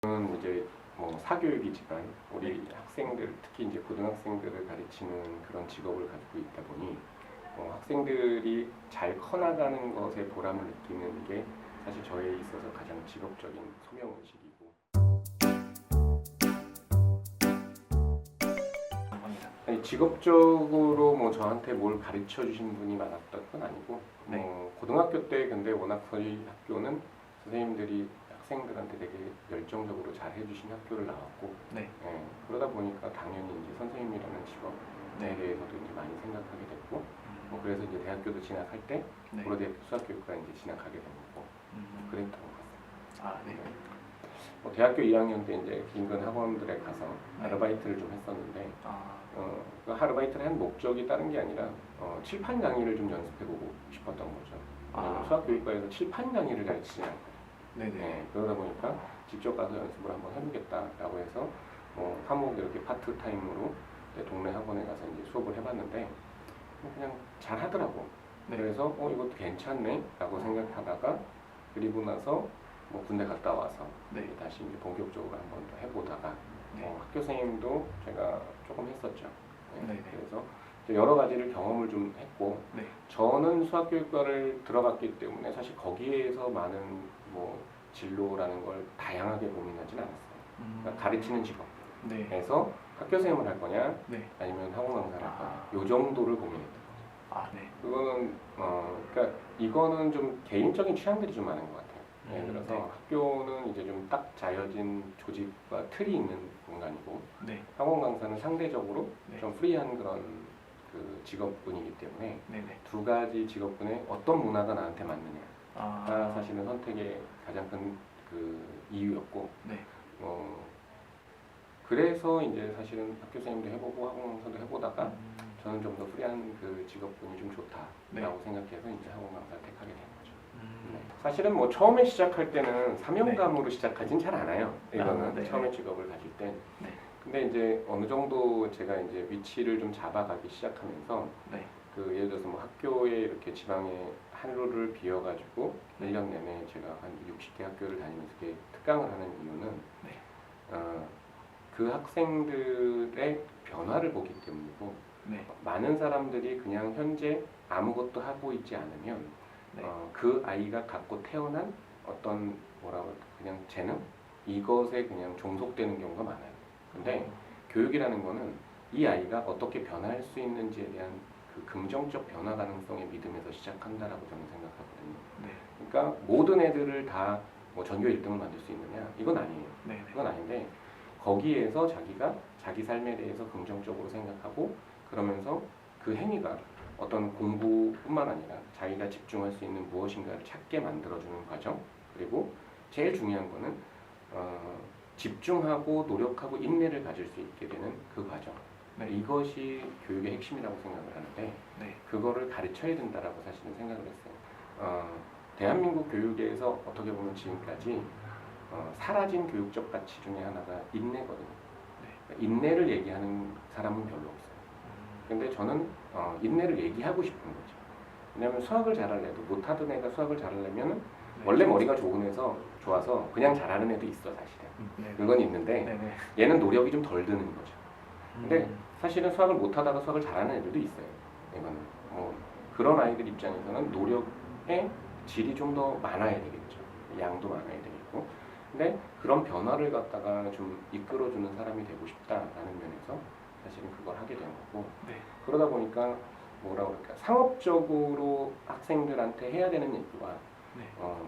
저는 이제 뭐 사교육이지만 우리 학생들, 특히 이제 고등학생들을 가르치는 그런 직업을 가지고 있다 보니 학생들이 잘 커나가는 것에 보람을 느끼는 게 사실 저에 있어서 가장 직업적인 소명의식이고, 아니, 직업적으로 뭐 저한테 뭘 가르쳐 주신 분이 많았던 건 아니고, 고등학교 때 근데 워낙 저희 학교는 선생님들이 학생들한테 되게 열정적으로 잘 해주신 학교를 나왔고, 그러다 보니까 당연히 이제 선생님이라는 직업에 대해서도 이제 많이 생각하게 됐고, 그래서 이제 대학교도 진학할 때 고려대학교 수학교육과 이제 진학하게 된 거고, 그랬던 것 같습니다. 대학교 2학년 때 이제 인근 학원들에 가서 아르바이트를 좀 했었는데, 그 아르바이트를 한 목적이 다른 게 아니라 칠판 강의를 좀 연습해보고 싶었던 거죠. 왜냐면 수학교육과에서 칠판 강의를 가르치지 않거든요. 그러다 보니까 직접 가서 연습을 한번 해보겠다라고 해서 화목 이렇게 파트타임으로 동네 학원에 가서 이제 수업을 해봤는데 그냥 잘 하더라고. 그래서 이것도 괜찮네 라고 생각하다가, 그리고 나서 군대 갔다 와서 다시 이제 본격적으로 한번 더 해보다가 학교 선생님도 제가 조금 했었죠. 그래서 여러 가지를 경험을 좀 했고, 저는 수학교육과를 들어갔기 때문에 사실 거기에서 많은 진로라는 걸 다양하게 고민하진 않았어요. 그러니까 가르치는 직업에서 학교 선생님을 할 거냐, 아니면 학원 강사를 할 거냐, 요 정도를 고민했던 거죠. 그거는 그러니까 이거는 좀 개인적인 취향들이 좀 많은 것 같아요. 예를 들어서 학교는 이제 좀 딱 짜여진 조직과 틀이 있는 공간이고, 학원 강사는 상대적으로 좀 프리한 그런 그 직업군이기 때문에 두 가지 직업군에 어떤 문화가 나한테 맞느냐가 사실은 선택의 가장 큰 그 이유였고, 그래서 이제 사실은 학교 선생님도 해보고 학원 강사도 해보다가 저는 좀 더 프리한 그 직업군이 좀 좋다라고 생각해서 이제 학원 강사를 택하게 된 거죠. 사실은 처음에 시작할 때는 사명감으로 시작하진 잘 않아요. 이거는 처음에 직업을 가질 때. 근데 이제 어느 정도 제가 이제 위치를 좀 잡아가기 시작하면서 그 예를 들어서 학교에 이렇게 지방에 하루를 비워가지고 1년 내내 제가 한 60개 학교를 다니면서 이렇게 특강을 하는 이유는 그 학생들의 변화를 보기 때문이고, 많은 사람들이 그냥 현재 아무것도 하고 있지 않으면 그 아이가 갖고 태어난 어떤 그냥 재능? 이것에 그냥 종속되는 경우가 많아요. 근데 교육이라는 거는 이 아이가 어떻게 변할 수 있는지에 대한 그 긍정적 변화 가능성의 믿음에서 시작한다라고 저는 생각하거든요. 그러니까 모든 애들을 다 전교 1등을 만들 수 있느냐? 이건 아니에요. 그건 아닌데, 거기에서 자기가 자기 삶에 대해서 긍정적으로 생각하고, 그러면서 그 행위가 어떤 공부뿐만 아니라 자기가 집중할 수 있는 무엇인가를 찾게 만들어주는 과정, 그리고 제일 중요한 거는 집중하고 노력하고 인내를 가질 수 있게 되는 그 과정, 이것이 교육의 핵심이라고 생각을 하는데, 그거를 가르쳐야 된다라고 사실은 생각을 했어요. 대한민국 교육에서 어떻게 보면 지금까지 사라진 교육적 가치 중에 하나가 인내거든요. 인내를 얘기하는 사람은 별로 없어요. 근데 저는 인내를 얘기하고 싶은 거죠. 왜냐하면 수학을 잘하려도, 못하던 애가 수학을 잘하려면 원래 머리가 좋아서 그냥 잘하는 애도 있어, 사실은. 그건 있는데 얘는 노력이 좀 덜 드는 거죠. 근데 사실은 수학을 못하다가 수학을 잘하는 애들도 있어요. 이거는 그런 아이들 입장에서는 노력의 질이 좀 더 많아야 되겠죠. 양도 많아야 되겠고. 근데 그런 변화를 갖다가 좀 이끌어주는 사람이 되고 싶다라는 면에서 사실은 그걸 하게 된 거고, 그러다 보니까 상업적으로 학생들한테 해야 되는 얘기와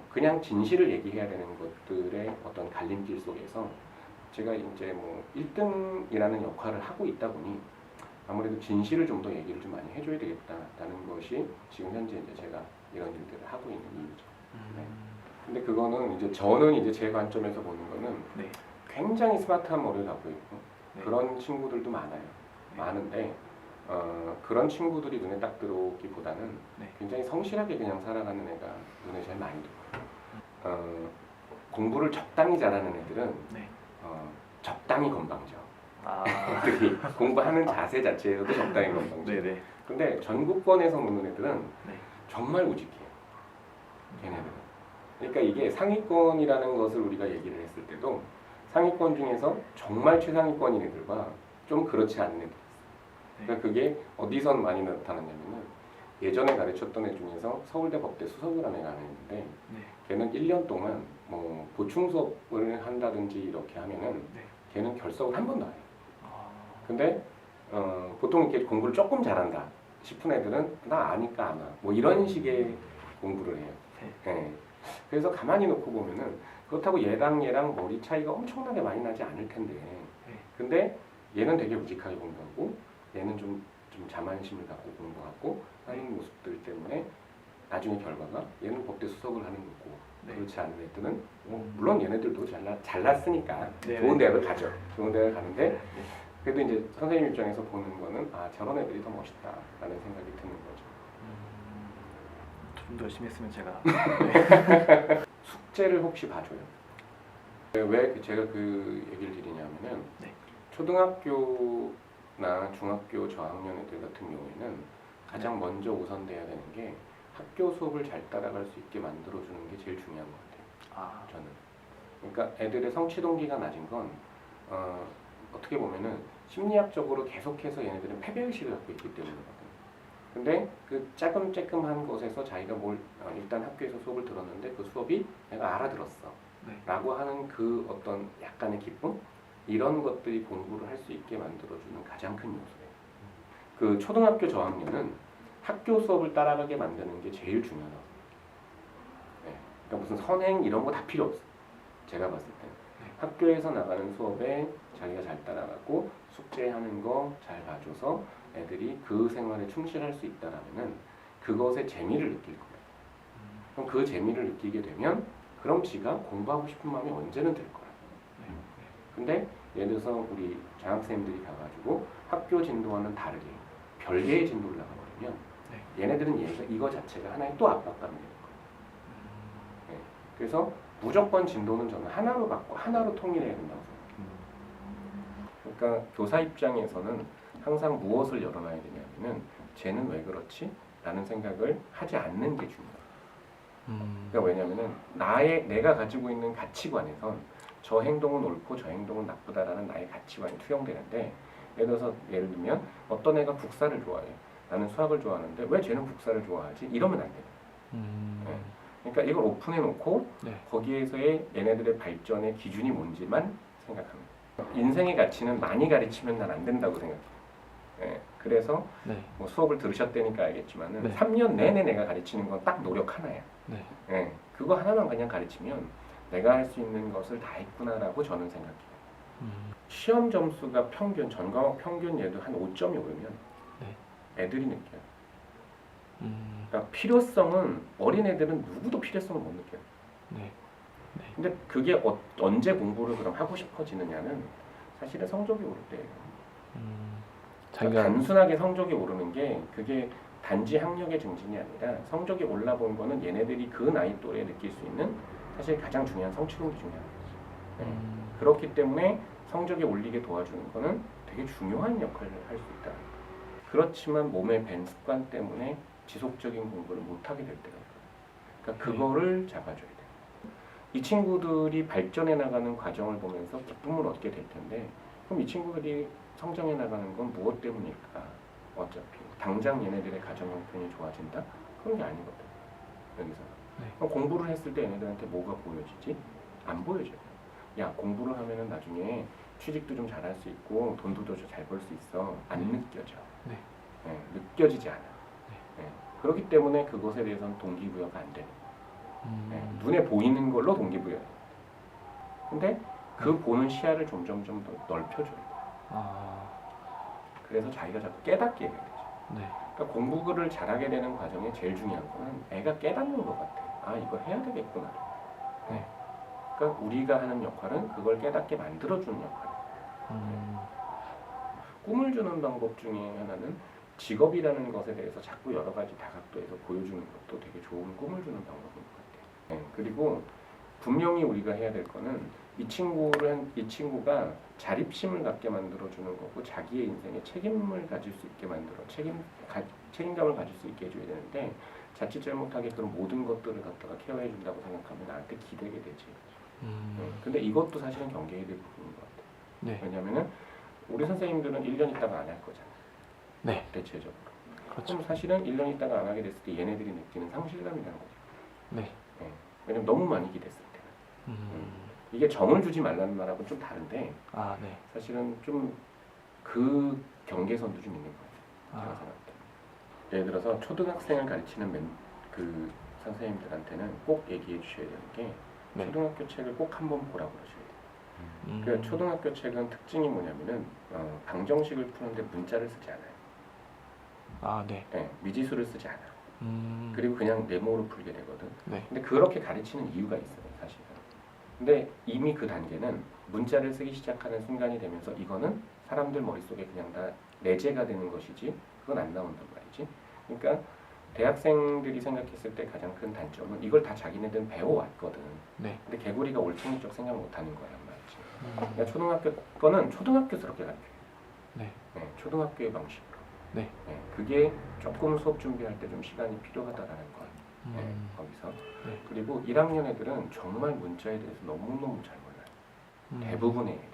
그냥 진실을 얘기해야 되는 것들의 어떤 갈림길 속에서 제가 이제 1등이라는 역할을 하고 있다 보니 아무래도 진실을 좀 더 얘기를 좀 많이 해줘야 되겠다라는 것이 지금 현재 이제 제가 이런 일들을 하고 있는 이유죠. 근데 그거는 이제 저는 이제 제 관점에서 보는 거는 굉장히 스마트한 머리를 갖고 있고 그런 친구들도 많아요. 많은데 그런 친구들이 눈에 딱 들어오기보다는 굉장히 성실하게 그냥 살아가는 애가 눈에 제일 많이 들어요. 공부를 적당히 잘하는 애들은 적당히 건방져. 애들이 공부하는 자세 자체에서도 적당히 건방져. 근데 전국권에서 노는 애들은 정말 우직해요. 걔네들은. 그러니까 이게 상위권이라는 것을 우리가 얘기를 했을 때도 상위권 중에서 정말 최상위권인 애들과 좀 그렇지 않은 애들. 그러니까 그게 어디선 많이 나타났냐면은 예전에 가르쳤던 애 중에서 서울대 법대 수석을 한 애가 하나 있는데 네. 걔는 1년 동안 뭐 보충 수업을 한다든지 이렇게 하면은 네. 걔는 결석을 한 번도 안 해요. 아, 근데 보통 이렇게 공부를 조금 잘한다 싶은 애들은 나 아니까 안 와. 뭐 이런 식의 공부를 해요. 예. 그래서 가만히 놓고 보면은 그렇다고 얘랑 머리 차이가 엄청나게 많이 나지 않을 텐데 근데 얘는 되게 우직하게 공부하고 얘는 좀 자만심을 갖고 공부하고 하는 모습들 때문에 나중에 결과가 얘는 법대 수석을 하는 거고 네. 그렇지 않은 애들은 물론 얘네들도 잘났으니까 네. 좋은 대학을 가죠. 좋은 대학을 가는데 네. 그래도 이제 선생님 입장에서 보는 거는 아 저런 애들이 더 멋있다라는 생각이 드는 거죠. 좀 더 열심히 했으면 제가 숙제를 혹시 봐줘요? 왜 제가 그 얘기를 드리냐면은 네. 초등학교나 중학교 저학년 애들 같은 경우에는 가장 먼저 우선돼야 되는 게 학교 수업을 잘 따라갈 수 있게 만들어주는 게 제일 중요한 것 같아요. 아, 저는. 그러니까 애들의 성취 동기가 낮은 건 어떻게 보면은 심리학적으로 계속해서 얘네들은 패배의식을 갖고 있기 때문이거든요. 근데 그 쬐끔쬐끔한 것에서 자기가 일단 학교에서 수업을 들었는데 그 수업이 내가 알아들었어 네. 라고 하는 그 어떤 약간의 기쁨? 이런 것들이 공부를 할 수 있게 만들어주는 가장 큰 요소예요. 그 초등학교 저학년은 학교 수업을 따라가게 만드는 게 제일 중요하다고. 네. 그러니까 무슨 선행 이런 거 다 필요 없어. 제가 봤을 때 학교에서 나가는 수업에 자기가 잘 따라가고 숙제하는 거 잘 봐줘서 애들이 그 생활에 충실할 수 있다라면은 그것의 재미를 느낄 거예요. 그럼 그 재미를 느끼게 되면 그럼 지가 공부하고 싶은 마음이 언제는 들 거야. 근데 예를 들어서 우리 장학생들이 가가지고 학교 진도와는 다르게 별개의 진도를 나가버리면 얘네들은 이거 자체가 하나의 또 압박감이 되는 거예요. 네. 그래서 무조건 진도는 저는 하나로 갖고 하나로 통일해야 된다고 생각해요. 그러니까 교사 입장에서는 항상 무엇을 열어놔야 되냐면은 쟤는 왜 그렇지? 라는 생각을 하지 않는 게 중요해요. 그러니까 왜냐면은 내가 가지고 있는 가치관에선 저 행동은 옳고 저 행동은 나쁘다라는 나의 가치관이 투영되는데 예를 들면 어떤 애가 국사를 좋아해. 나는 수학을 좋아하는데 왜 쟤는 국사를 좋아하지? 이러면 안 돼요. 네. 그러니까 이걸 오픈해 놓고 거기에서의 얘네들의 발전의 기준이 뭔지만 생각합니다. 인생의 가치는 많이 가르치면 난 안 된다고 생각해요. 네. 그래서 뭐 수업을 들으셨다니까 알겠지만은 3년 내내 내가 가르치는 건 딱 노력 하나야. 네. 그거 하나만 그냥 가르치면 내가 할 수 있는 것을 다 했구나라고 저는 생각해요. 시험 점수가 평균, 전 과목 평균 얘도 한 5점이 오르면 애들이 느껴요. 그러니까 필요성은 어린애들은 누구도 필요성을 못 느껴요. 근데 그게 언제 공부를 그럼 하고 싶어지느냐는 사실은 성적이 오를 때예요. 그러니까 단순하게 성적이 오르는 게 그게 단지 학력의 증진이 아니라 성적이 올라본 거는 얘네들이 그 나이 또래에 느낄 수 있는 사실 가장 중요한 성취동기 중에 하나예요. 그렇기 때문에 성적이 올리게 도와주는 거는 되게 중요한 역할을 할 수 있다. 그렇지만 몸에 밴 습관 때문에 지속적인 공부를 못하게 될 때가 있거든요. 그러니까 그거를 잡아줘야 돼요. 이 친구들이 발전해 나가는 과정을 보면서 기쁨을 얻게 될 텐데 그럼 이 친구들이 성장해 나가는 건 무엇 때문일까? 어차피 당장 얘네들의 가정 형편이 좋아진다? 그런 게 아니거든. 여기서 그럼 공부를 했을 때 얘네들한테 뭐가 보여지지? 안 보여져요. 야 공부를 하면은 나중에 취직도 좀 잘할 수 있고 돈도 더 잘 벌 수 있어. 안 느껴져. 느껴지지 않아. 그렇기 때문에 그것에 대해서는 동기부여가 안 되는 거예요. 눈에 보이는 걸로 동기부여해요. 근데 그 보는 시야를 점점 더 넓혀줘요. 그래서 자기가 자꾸 깨닫게 되죠. 그러니까 공부를 잘하게 되는 과정에 제일 중요한 거는 애가 깨닫는 것 같아. 아 이거 해야 되겠구나. 그러니까 우리가 하는 역할은 그걸 깨닫게 만들어주는 역할이에요. 꿈을 주는 방법 중에 하나는 직업이라는 것에 대해서 자꾸 여러 가지 다각도에서 보여주는 것도 되게 좋은 꿈을 주는 방법인 것 같아요. 그리고 분명히 우리가 해야 될 거는 이 친구가 자립심을 갖게 만들어주는 거고 자기의 인생에 책임을 가질 수 있게 만들어 책임감을 가질 수 있게 해줘야 되는데 자칫 잘못하게 그런 모든 것들을 갖다가 케어해 준다고 생각하면 나한테 기대게 되지. 근데 이것도 사실은 경계해야 될 부분인 것 같아요. 네. 왜냐하면은 우리 선생님들은 1년 있다가 안 할 거잖아요. 네. 대체적으로. 그렇죠. 그럼 사실은 1년 있다가 안 하게 됐을 때 얘네들이 느끼는 상실감이라는 거죠. 네. 왜냐면 너무 많이 기댔을 때는. 이게 정을 주지 말라는 말하고는 좀 다른데 아, 네. 사실은 좀 그 경계선도 좀 있는 거예요. 제가 생각할 때. 예를 들어서 초등학생을 가르치는 그 선생님들한테는 꼭 얘기해 주셔야 되는 게 네. 초등학교 책을 꼭 한번 보라고 그러셔야 돼요. 그러니까 초등학교 책은 특징이 뭐냐면은 방정식을 푸는데 문자를 쓰지 않아요. 아, 네. 미지수를 쓰지 않아. 그리고 그냥 네모로 풀게 되거든. 네. 근데 그렇게 가르치는 이유가 있어요, 사실은. 근데 이미 그 단계는 문자를 쓰기 시작하는 순간이 되면서 이거는 사람들 머릿속에 그냥 다 내재가 되는 것이지 그건 안 나온단 말이지. 그러니까 대학생들이 생각했을 때 가장 큰 단점은 이걸 다 자기네들은 배워왔거든. 네. 근데 개구리가 올챙이적 생각 못하는 거란 말이지. 그러니까 초등학교 거는 초등학교스럽게 가르쳐요. 네. 초등학교의 방식으로. 네. 그게 조금 수업 준비할 때 좀 시간이 필요하다라는 거. 거기서. 네. 그리고 1학년 애들은 정말 문자에 대해서 너무너무 잘 몰라요. 대부분의 애들이.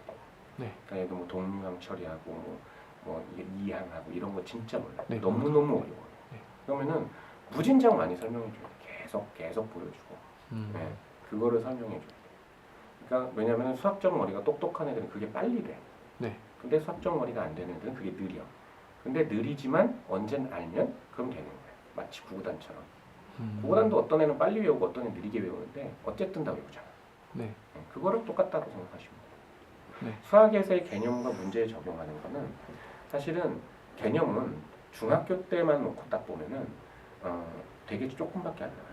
네. 그러니까 얘도 뭐 동류항 처리하고 뭐 이항하고 이런 거 진짜 몰라요. 네. 너무너무 어려워요. 네. 그러면은 무진장 많이 설명해줘요. 계속 보여주고. 그거를 설명해줘요. 그러니까 왜냐하면 수학적 머리가 똑똑한 애들은 그게 빨리 돼. 네. 근데 수학적 머리가 안 되는 애들은 그게 느려. 근데 느리지만 언젠 알면 그럼 되는 거예요. 마치 구구단처럼. 구구단도 어떤 애는 빨리 외우고 어떤 애는 느리게 외우는데 어쨌든 다 외우잖아. 네. 그거를 똑같다고 생각하시면 돼요. 네. 수학에서의 개념과 문제에 적용하는 거는 사실은 개념은 중학교 때만 놓고 딱 보면은 되게 조금밖에 안 나와요.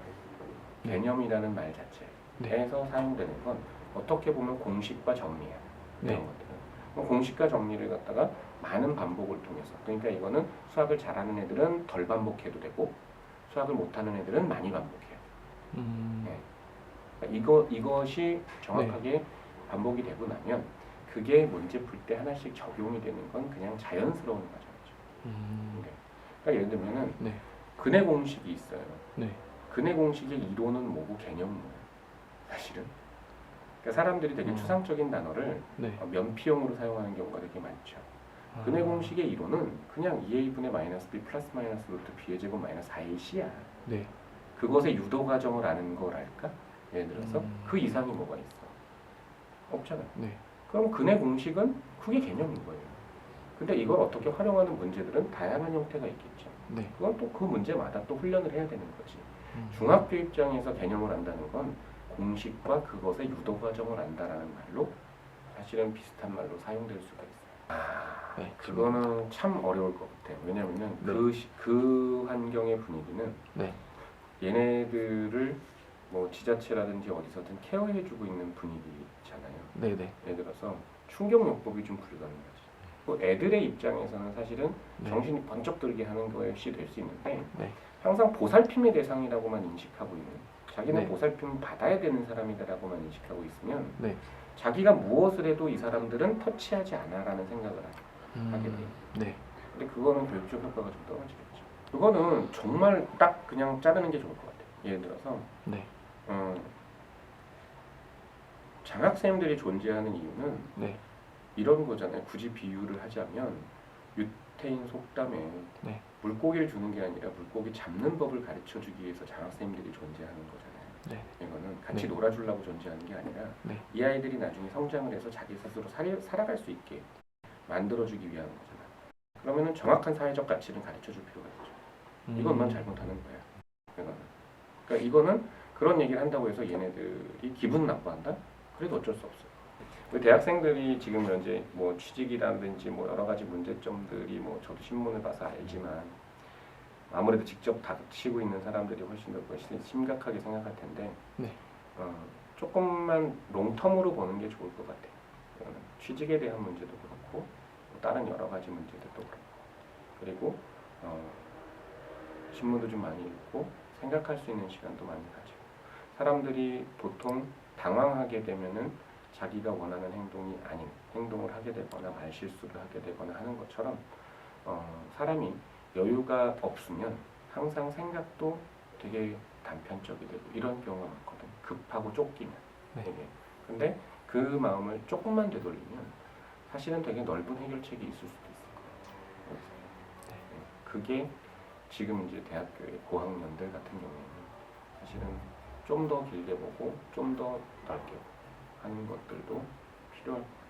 네. 개념이라는 말 자체에서 사용되는 건 어떻게 보면 공식과 정리야. 네. 이런 것들은. 그럼 공식과 정리를 갖다가 많은 반복을 통해서 그러니까 이거는 수학을 잘하는 애들은 덜 반복해도 되고 수학을 못하는 애들은 많이 반복해요. 그러니까 이것이 정확하게 반복이 되고 나면 그게 문제 풀 때 하나씩 적용이 되는 건 그냥 자연스러운 과정이죠. 그러니까 예를 들면은 근해 공식이 있어요. 네. 근해 공식의 이론은 뭐고 개념은 뭐예요? 사실은. 그러니까 사람들이 되게 추상적인 단어를 면피용으로 사용하는 경우가 되게 많죠. 근해 공식의 이론은 그냥 2a분의 마이너스 b 플러스 마이너스 루트 b의 제곱 마이너스 4ac야. 네. 그것의 유도 과정을 아는 거랄까? 예를 들어서 그 이상이 뭐가 있어? 없잖아요. 네. 그럼 근해 공식은 그게 개념인 거예요. 근데 이걸 어떻게 활용하는 문제들은 다양한 형태가 있겠죠. 네. 그건 또 그 문제마다 또 훈련을 해야 되는 거지. 중학교 입장에서 개념을 안다는 건 공식과 그것의 유도 과정을 안다라는 말로 사실은 비슷한 말로 사용될 수가 있어요. 네. 그거는 참 어려울 것 같아요. 왜냐면은 그 환경의 분위기는 얘네들을 뭐 지자체라든지 어디서든 케어해주고 있는 분위기잖아요. 네네. 예를 들어서 충격요법이 좀 불가능하지. 그 애들의 입장에서는 사실은 정신이 번쩍 들게 하는 것이 될 수 있는데 항상 보살핌의 대상이라고만 인식하고 있는 자기는 보살핌을 받아야 되는 사람이다라고만 인식하고 있으면 자기가 무엇을 해도 이 사람들은 터치하지 않아라는 생각을 하게 돼요. 근데 그거는 교육적 효과가 좀 떨어지겠죠. 그거는 정말 딱 그냥 자르는 게 좋을 것 같아요. 예를 들어서 장학생들이 존재하는 이유는 이런 거잖아요. 굳이 비유를 하자면 유태인 속담에 물고기를 주는 게 아니라 물고기 잡는 법을 가르쳐주기 위해서 장학생들이 존재하는 거잖아요. 이거는 같이 놀아주려고 존재하는 게 아니라 이 아이들이 나중에 성장을 해서 자기 스스로 살아갈 수 있게 만들어주기 위한 거잖아요. 그러면은 정확한 사회적 가치를 가르쳐줄 필요가 있죠. 이건 넌 잘못하는 거야. 그러니까 이거는 그런 얘기를 한다고 해서 얘네들이 기분 나빠한다? 그래도 어쩔 수 없어요. 대학생들이 지금 현재 뭐 취직이라든지 뭐 여러 가지 문제점들이 뭐 저도 신문을 봐서 알지만 아무래도 직접 닥치고 있는 사람들이 훨씬 더 심각하게 생각할 텐데 조금만 롱텀으로 보는 게 좋을 것 같아요. 취직에 대한 문제도 그렇고 뭐 다른 여러 가지 문제들도 그렇고 그리고 신문도 좀 많이 읽고 생각할 수 있는 시간도 많이 가지고 사람들이 보통 당황하게 되면은 자기가 원하는 행동이 아닌 행동을 하게 되거나 말실수를 하게 되거나 하는 것처럼 사람이 여유가 없으면 항상 생각도 되게 단편적이 되고 이런 경우가 많거든. 급하고 쫓기면 되게. 근데 그 마음을 조금만 되돌리면 사실은 되게 넓은 해결책이 있을 수도 있을 거예요. 그게 지금 이제 대학교의 고학년들 같은 경우에는 사실은 좀 더 길게 보고 좀 더 넓게 하는 것들도 필요할 것 같아요.